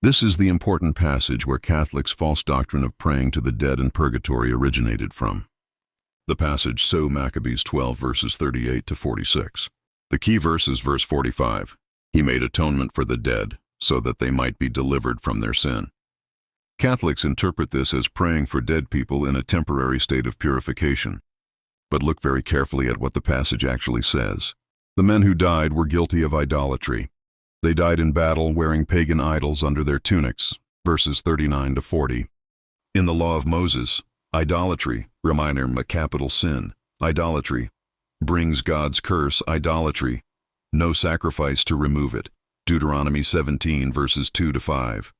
This is the important passage where Catholics' false doctrine of praying to the dead in purgatory originated from. The passage, so Maccabees 12 verses 38 to 46. The key verse is verse 45. He made atonement for the dead, so that they might be delivered from their sin. Catholics interpret this as praying for dead people in a temporary state of purification. But look very carefully at what the passage actually says. The men who died were guilty of idolatry. They died in battle wearing pagan idols under their tunics, verses 39 to 40. In the law of Moses, idolatry, reminder, a capital sin, idolatry, brings God's curse, idolatry, no sacrifice to remove it, Deuteronomy 17 verses 2 to 5.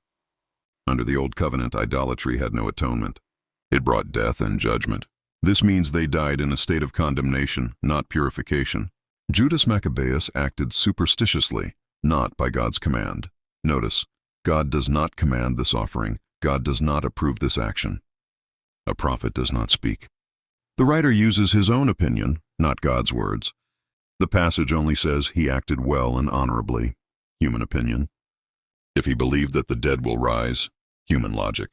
Under the Old Covenant, idolatry had no atonement. It brought death and judgment. This means they died in a state of condemnation, not purification. Judas Maccabeus acted superstitiously, not by God's command. Notice, God does not command this offering. God does not approve this action. A prophet does not speak. The writer uses his own opinion, not God's words. The passage only says he acted well and honorably, human opinion. If he believed that the dead will rise, human logic.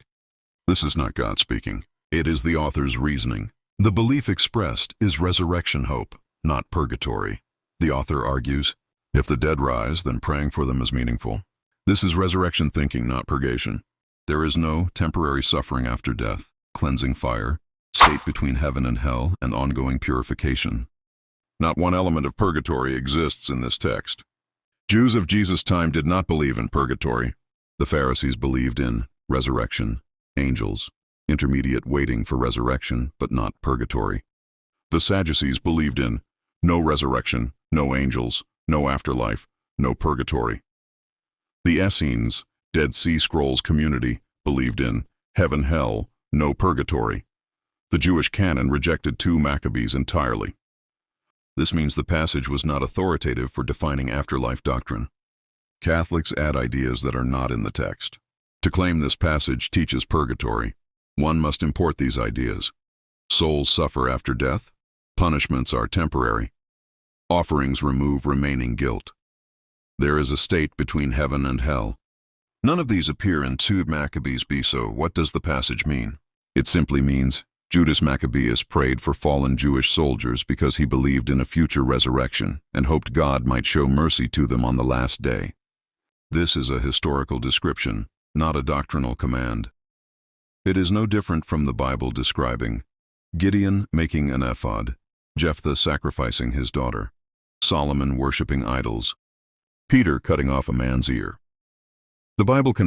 This is not God speaking. It is the author's reasoning. The belief expressed is resurrection hope, not purgatory. The author argues, if the dead rise, then praying for them is meaningful. This is resurrection thinking, not purgation. There is no temporary suffering after death, cleansing fire, state between heaven and hell, and ongoing purification. Not one element of purgatory exists in this text. Jews of Jesus' time did not believe in purgatory. The Pharisees believed in resurrection, angels, intermediate waiting for resurrection, but not purgatory. The Sadducees believed in no resurrection, no angels, no afterlife, no purgatory. The Essenes, Dead Sea Scrolls community, believed in heaven, hell, no purgatory. The Jewish canon rejected 2 Maccabees entirely. This means the passage was not authoritative for defining afterlife doctrine. Catholics add ideas that are not in the text. To claim this passage teaches purgatory, one must import these ideas. Souls suffer after death. Punishments are temporary. Offerings remove remaining guilt. There is a state between heaven and hell. None of these appear in 2 Maccabees B. So what does the passage mean? It simply means Judas Maccabeus prayed for fallen Jewish soldiers because he believed in a future resurrection and hoped God might show mercy to them on the last day. This is a historical description, not a doctrinal command. It is no different from the Bible describing Gideon making an ephod, Jephthah sacrificing his daughter, Solomon worshiping idols, Peter cutting off a man's ear. The Bible can